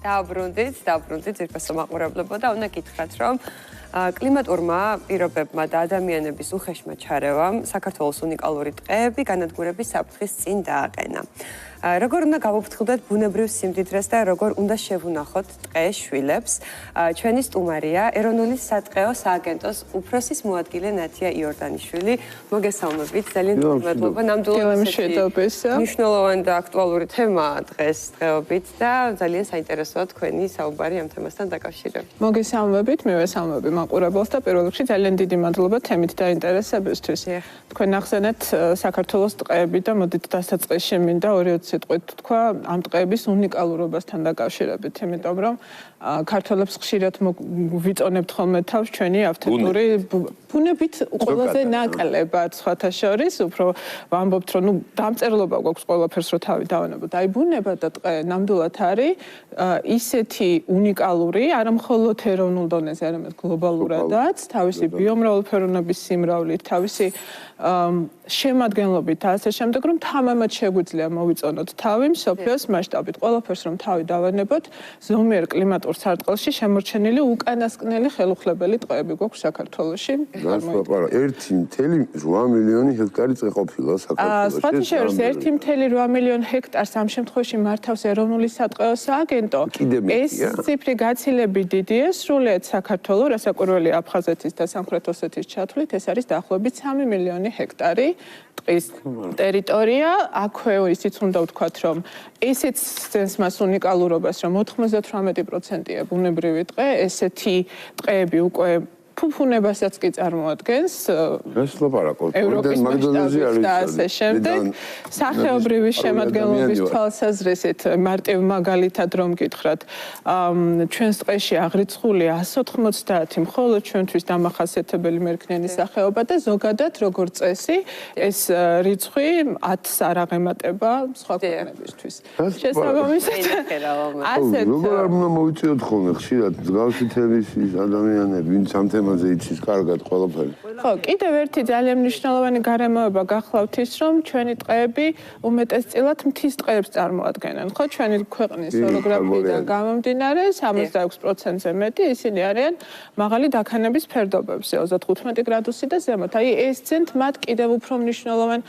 დაბრუნდით, ძირფასო მაყურებლებო და უნდა გითხრათ, რომ კლიმატურმა პირობებმა და ადამიანების უხეშმა ჩარევამ საქართველოს უნიკალური ტყეები განადგურების საფრთხის წინ დააყენა. Როგორ უნდა გავუფრთხილდეთ ბუნებრივ სიმდიდრეს და როგორ უნდა შევუნახოთ ტყეის შვილებს? ჩვენი სტუმარია ეროვნული სატყეო სააგენტოს უფროსის მოადგილე ნათია იორდანიშვილი. მოგესალმებით, ძალიან მადლობა ნამდვილად მნიშვნელოვანი და აქტუალური თემაა დღეს დღეობით და ძალიან საინტერესოა თქვენი საუბარი ამ თემასთან დაკავშირებით. მოგესალმებით, მივესალმები მაყურებელს და პირველ რიგში ძალიან დიდი მადლობა თემით დაინტერესებისთვის. თქვენ ახსენეთ საქართველოს ტყეები და მოდით დასაწყისში მინდა 2 სიტყვით თქვა ამ ტყეების უნიკალურობასთან დაკავშირებით, იმიტომ რომ ქართველებს ხშირად ვიწონებთ ხოლმე თავს ჩვენი ავთენტური ბუნებით ყველაზე ნაკლებად სხვათა შორის, უფრო ვამბობთ რომ დამწერლობა გვაქვს ყველაფერს რომ თავი დავანებოთ. აი ბუნება და ტყე ნამდვილად არის ისეთი უნიკალური, არა მხოლოდ ეროვნულ დონეზე, არამედ გლობალურადაც, თავისი ბიომრავალფეროვნების სიმრავლით, თავისი შემადგენლობით და ასე შემდეგ, რომ თამამად შეგვიძლია მოვიწონოთ თავი მსოფლიოს მასშტაბით. ყველაფერს რომ თავი დავანებოთ, ზომიერ კლიმატურ სარტყელში შემორჩენილი უკანასკნელი ხელუხლებელი ტყეები გვაქვს საქართველოში. 1.8 მილიონი ჰექტარი ტყე ყოფილა საქართველოში. სხვათა შორის 1.8 მილიონი ჰექტარს ამ შემთხვევაში მართავს ეროვნული სატყეო სააგენტო. ეს ციფრი გაცილებით დიდია, სრულიად საქართველოს, რასაკვირველია აფხაზეთის და სამხრეთ ოსეთის ჩათვლით, ეს არის დაახლოებით 3 მილიონი ჰექტარი ტყის ტერიტორია. აქვე ისიც უნდა ვთქვათ, რომ ესეც ძენს მას უნიკალურობას, რომ 98%-ია ბუნებრივი ტყე, ესეთი ტყეები უკვე ფუფუნებასაც კი წარმოადგენს. ეს ლაპარაკობთ. ევროპის მასშტაბით და ასე შემდეგ. სახეობრივი შემადგენლობის თვალსაზრისით მარტივ მაგალითად რომ გითხრათ, ჩვენს ტყეში აღრიცხულია 190 მხოლოდ ჩვენთვის დამახასიათებელი მერქნიანი სახეობა და ზოგადად როგორც წესი, ეს რიცხვი 10-ს არ აღემატება სხვა ქვეყნებისთვის. შესაბამისად, ასეთ როგორ არ უნდა მოვიწიოთ ხოლმე ხშირად მსგავსი თემის ადამიანები, ვინც ამ თემაზე იცის კარგად ყველაფერი. ხო, კიდევ ერთი ძალიან მნიშვნელოვანი გარემოება გახლავთ ის, რომ ჩვენი ტყეები უმეტესწილად მთის ტყეებს წარმოადგენენ. ხო, ჩვენი ქვეყნის ოროგრაფიიდან გამომდინარე 66%-ზე მეტი ისინი არიან მაღალი დაქანების ფერდობებზე, 35 გრადუსი და ზემოთ. აი ეს ძენთ მათ კიდევ უფრო მნიშვნელოვან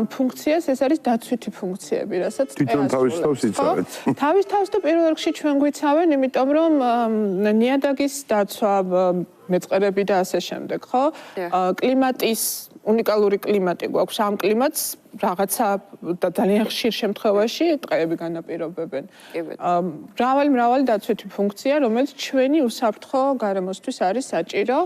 ფუნქციას, ეს არის დაცვითი ფუნქციები, რასაც თვითონ თავის თავს იცავთ. თავის თავს და პირველ რიგში ჩვენ გვიცავენ, იმიტომ რომ ნიადაგის დაცვა მეწყერები და ასე შემდეგ, ხო? კლიმატის უნიკალური კლიმატი გვაქვს. ამ კლიმატს რაღაცა და ძალიან ხშირ შემთხვევაში ტყეები განაპირობებენ. მრავალი დაცვითი ფუნქცია, რომელიც ჩვენი უსაფრთხო გარემოსთვის არის საჭირო.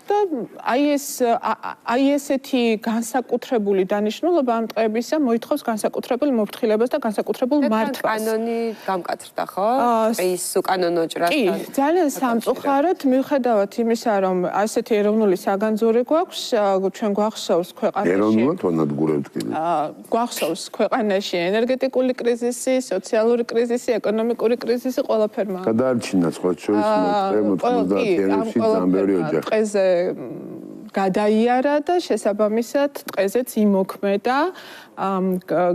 და აი ესეთი განსაკუთრებული დანიშნულება ამ ტყეებისა მოითხოვს განსაკუთრებულ მოფრთხილებას და განსაკუთრებულ მართვას. კანონი გამკაცრდა, ხო? ტყის უკანონო ჭრას. კი, ძალიან სამწუხაროდ მიუხედავად იმისა, რომ ასეთი ეროვნული საგანძური გვაქვს, ჩვენ გვახსოვს ქვეყანაში. ეროვნულად ვანადგურებთ კიდე. გვახსოვს ქვეყანაში ენერგეტიკული κρიზისი, სოციალური κρიზისი, ეკონომიკური κρიზისი ყველაფერმა. გადაარჩინა სხვა შორის მოწმობთ ძამბერი ოჯახი. გადაიარა და შესაბამისად ტყეზეც იმოქმედა.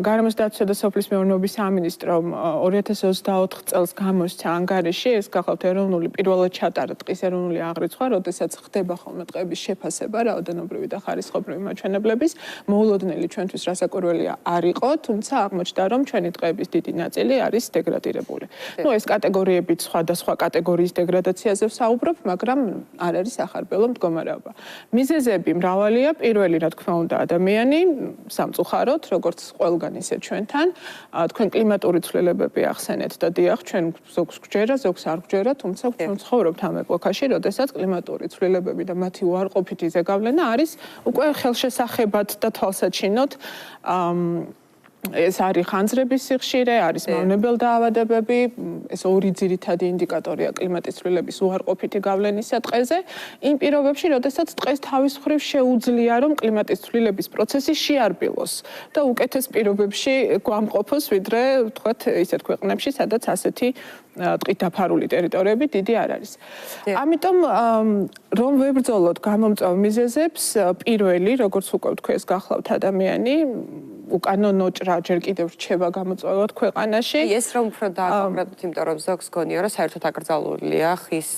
გარემოს დაცვა და სოფლის მეურნეობის სამინისტრომ 2024 წელს გამოსცა ანგარიში, ეს გახლავთ ეროვნული პირველად ჩატარა ტყის ეროვნული აღრიცხვა, როდესაც ხდება ხოლმე ტყეების შეფასება, რაოდენობრივი და ხარისხობრივი მაჩვენებლების. მოულოდნელი ჩვენთვის რასაკვირველია არ იყო, თუმცა აღმოჩნდა, რომ ჩვენი ტყეების დიდი ნაწილი არის დეგრადირებული. ეს კატეგორიებით სხვადასხვა კატეგორიის დეგრადაციაზე ვსაუბრობ, მაგრამ არ არის ახარბელო მდგომარეობა. მიზეზები მრავალია, პირველი რა თქმა უნდა ადამიანი, სამწუხაროდ როგორც ყველგან ისე ჩვენთან, თქვენ კლიმატური ცვლილებები ახსენეთ და დიახ, ჩვენ ზოგს გვჯერა, ზოგს არ გვჯერა, თუმცა ჩვენ ცხოვრობთ ამ ეპოქაში, როდესაც კლიმატური ცვლილებები და მათი უარყოფითი ზეგავლენა არის უკვე ხელშესახებად და თვალსაჩინოდ ეს არის ხანძრების სიხშირე, არის მავნებელ დაავადებები, ეს ორი ძირითადი ინდიკატორია კლიმატის ცვლილების უარყოფითი გავლენისა ტყეზე. იმ პირობებში, როდესაც ტყეს თავის მხრივ შეუძლია, რომ კლიმატის ცვლილების პროცესი შეარბილოს და უკეთეს პირობებში გვამყოფოს, ვიდრე ვთქვათ ისეთ ქვეყნებში, სადაც ასეთი ტყით დაფარული ტერიტორიები დიდი არ არის. ამიტომ რომ ვებრძოლოთ გამომწვევ მიზეზებს, პირველი, როგორც უკვე ვთქვი, ეს გახლავთ ადამიანი, უკანონო ჭრა ჯერ კიდევ რჩება გამოწვევად ქვეყანაში. ეს რომ უფრო დააკონკრეტოთ, იმიტომ რომ ზოგს გონია, რომ საერთოდ აკრძალულია ხის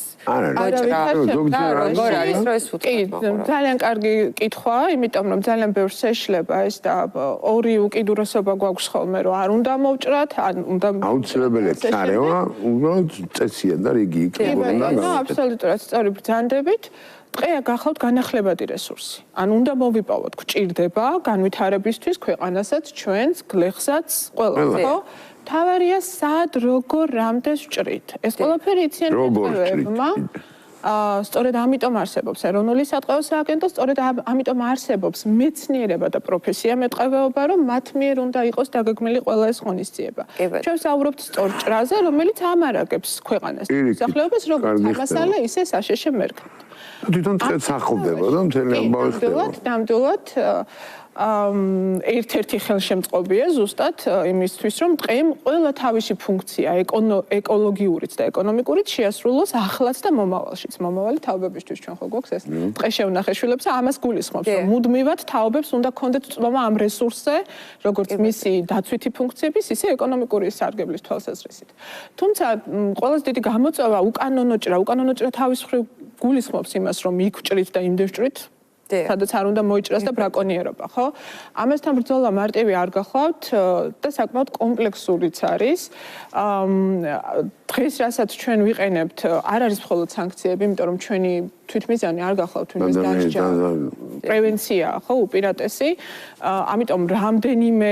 ძალიან კარგი კითხვა, იმიტომ რომ ძალიან ბევრს ეშლება ეს და ორი უკიდურესობა გვაქვს ხოლმე, რომ არ უნდა მოვჭრათ, ან უნდა აუცილებელია ჩარევა, უბრალოდ წესია და რიგი იქნება. აბსოლუტურად სწორი ბრძანდებით. დღეა გახავთ განახლებადი რესურსი. ან უნდა მოვიპოვოთ, გვჭირდება განვითარებისთვის ქვეყანასაც, ჩვენს, გლეხსაც, ყველას, ხო? თავარია სად, როგორ, რამდენს ვჭრით. ეს ყველაფერი იციან მეთევებმა. სწორედ ამიტომ არსებობს ეროვნული სატყეო სააგენტო, სწორედ ამიტომ არსებობს მეცნიერება და პროფესია მეტყევეობა, რომ მათ მიერ უნდა იყოს დაგეგმილი ყველა ეს ღონისძიება. ჩვენ ვსაუბრობთ სწორ ჭრაზე, რომელიც ამარაგებს ქვეყანას მოსახლეობას, როგორც ამასალა, ისე საშეშე მერქნით. თვითონ დღეს ახლდება და მთელი ამბავი ხდება. ნამდვილად ერთ-ერთი ხელშემწყობია ზუსტად იმისთვის, რომ დღემ ყველა თავისი ფუნქცია, ეკოლოგიურიც და ეკონომიკურიც შეასრულოს ახლაც და მომავალშიც. მომავალი თაობებისთვის ჩვენ ხო გვაქვს ეს დღეშევნახე შვილებს და ამას გულისხმობს, რომ მუდმივად თაობებს უნდა კონდეთ წვდომა ამ რესურსზე, როგორც მისი დაცვითი ფუნქციების, ისე ეკონომიკური სარგებლის თვალსაზრისით. თუმცა ყველაზე დიდი გამოწვევა უკანონო ჭრა თავის მხრივ გულისხმობს იმას, რომ იქ ვჭრით და იმდენ ვჭრით, სადაც არ უნდა მოიჭრას და ბრაკონიერობა, ხო? ამასთან ბრძოლა მარტივი არ გახლავთ და საკმაოდ კომპლექსურიც არის. დღეს რასაც ჩვენ ვიყენებთ, არ არის მხოლოდ სანქციები, იმიტომ რომ ჩვენი თვითმიზანი არ გახლავთ იმის დასჯა. პრევენციაა, ხო, უპირატესი. ამიტომ რამდენიმე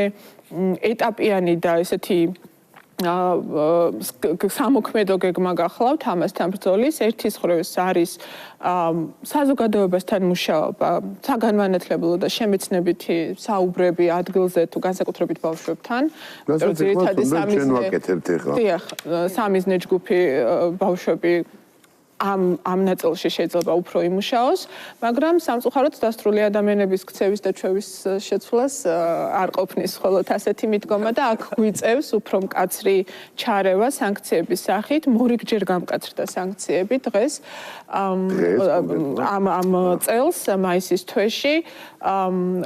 ეტაპიანი და ესეთი სამოქმედო გეგმა გახლავთ ამასთან ბრძოლის. ერთის მხრივ არის საზოგადოებასთან მუშაობა, საგანმანათლებლო და შემეცნებითი საუბრები ადგილზე თუ განსაკუთრებით ბავშვებთან. ძირითადად სამიზნე ჯგუფი ბავშვები ამ ნაწილში შეიძლება უფრო იმუშაოს, მაგრამ სამწუხაროდ დასწრული ადამიანების ქცევის და ჩვევის შეცვლას არ ყოფნის მხოლოდ ასეთი მიდგომა და აქ გვიწევს უფრო მკაცრი ჩარევა სანქციების სახით, მორიგჯერ გამკაცრდა სანქციები დღეს ამ წელს მაისის თვეში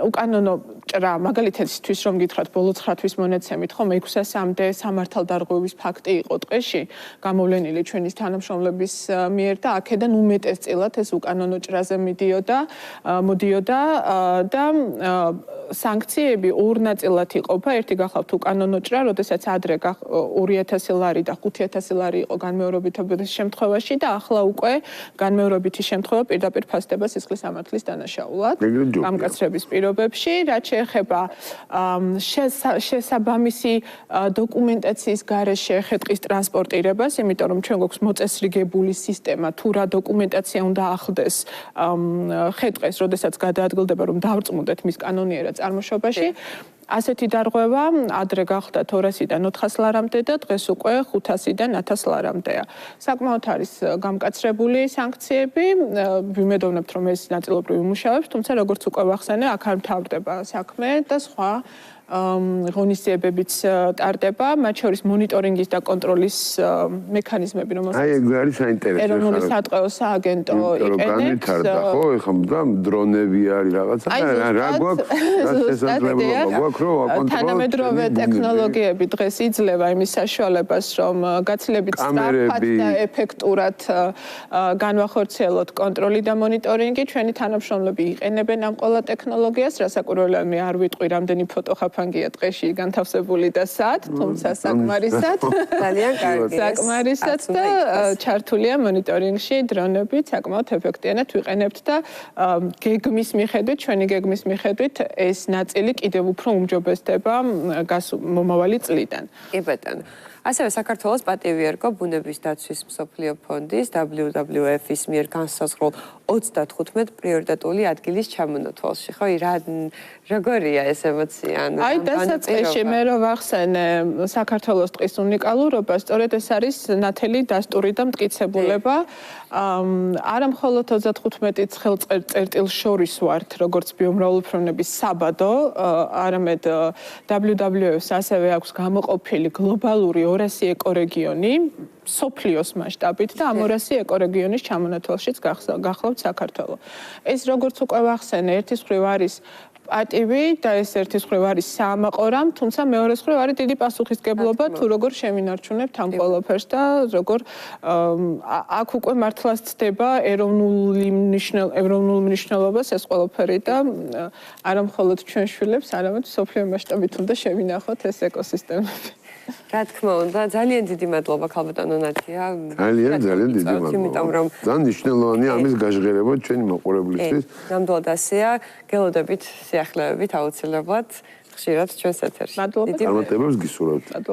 უკანონო ჭრა მაგალითისთვის რომ გითხრათ ბოლო 9 თვის მონაცემით ხო 600-მდე სამართალდარღვევის ფაქტი იყო ტყეში გამოვლენილი ჩვენის თანამშრომლების მიერ და აქედან უმეტესწილად ეს უკანონო ჭრაზე მოდიოდა და სანქციები ორ ნაწილად იყოფა. ერთი გახლავთ უკანონო ჭრა, როდესაც ადრე 2000 ლარი და 5000 ლარი იყო განმეორებითობის შემთხვევაში და ახლა უკვე განმეორებითი შემთხვევა პირდაპირ ფასდება სისხლის სამართლის დანაშაულად გამკაცრების პირობებში. რაც შეეხება შესაბამისი დოკუმენტაციის გარეშე ხე-ტყის ტრანსპორტირებას, იმიტომ რომ ჩვენ გვაქვს მოწესრიგებული სისტემა, თუ რა დოკუმენტაცია უნდა ახლდეს ხე-ტყეს, როდესაც გადაადგილდება, რომ დავწმუნდეთ მის კანონიერად წარმოშობაში. ასეთი დარღვევა ადრე გახდა 200-დან 400 ლარამდე და დღეს უკვე 500-დან 1000 ლარამდეა. საკმაოდ არის გამკაცრებული სანქციები, ვიმედოვნებთ რომ ეს ნაწილობრივ იმუშავებს, თუმცა როგორც უკვე ვახსენე, აქ არ მთავრდება საქმე და სხვა ღონისძიებებიც ტარდება, მათ შორის მონიტორინგის და კონტროლის მექანიზმები, რომელსაც აი ეგ არის საინტერესო. ეროვნული სატყეო სააგენტო იყენებს. განვითარდა ხო, ეხლა მდგამ დრონები არის რაღაცა, რა გვაქვს? შესაძლებლობა გვაქვს რომ აკონტროლოთ. თანამედროვე ტექნოლოგიები დღეს იძლევა იმის საშუალებას, რომ გაცილებით სწრაფად და ეფექტურად განვახორციელოთ კონტროლი და მონიტორინგი. ჩვენი თანამშრომლები იყენებენ ამ ყველა ტექნოლოგიას, რასაკვირველია მე არ ვიტყვი რამდენი ფოტო ფანგია ტყეში განთავსებული და სად, თუმცა საკმარისად ძალიან კარგი. საკმარისად და ჩართულია მონიტორინგში დრონები, საკმაოდ ეფექტიანად ვიყენებთ და გეგმის მიხედვით, ჩვენი გეგმის მიხედვით ეს ნაწილი კიდევ უფრო უმჯობესდება მომავალი წლიდან. კი ბატონო. ასევე საქართველოს პატივი ერგო ბუნების დაცვის მსოფლიო ფონდის WWF-ის მიერ განსაზღვრულ 35 პრიორიტეტული ადგილის ჩამონათვალში. ხო, როგორია ეს ემოცია? აი, დასაწყისში მე რო ვახსენე საქართველოს ტყის უნიკალურობა, სწორედ ეს არის ნათელი დასტური და მტკიცებულება. არა მხოლოდ 35 ხელწერტილს შორის ვართ, როგორც ბიომრავალფეროვნების საბადო, არამედ WWF-ს ასევე აქვს გამოყოფილი გლობალური 200 ეკორეგიონი სოფლიოს მასშტაბით და ამ 200 ეკორეგიონის ჩამონათვალშიც გახლავთ საქართველო. ეს როგორც უკვე ვახსენე, ერთის მხრივ არის პატივი და ეს ერთის მხრივ არის საამაყორამ, თუმცა მეორეს მხრივ არის დიდი პასუხისგებლობა თუ როგორ შევინარჩუნებთ ამ ყველაფერს და როგორ აქ უკვე მართლაც ცდება ეროვნული მნიშვნელობას ეს ყველაფერი და არა მხოლოდ ჩვენ შვილებს, არამედ მსოფლიო მასშტაბით უნდა შევინახოთ ეს ეკოსისტემები. რა თქმა უნდა, ძალიან დიდი მადლობა ქალბატონო ნადია. ძალიან დიდი მადლობა. ძალიან მნიშვნელოვანია ამის გაჟღერება ჩვენი მოყურებლისთვის. ნამდვილად ასეა, გელოდებით სიახლეებით აუცილებლად ხშირად ჩვენს ეთერში. მადლობა. წარმატებებს გისურვებთ.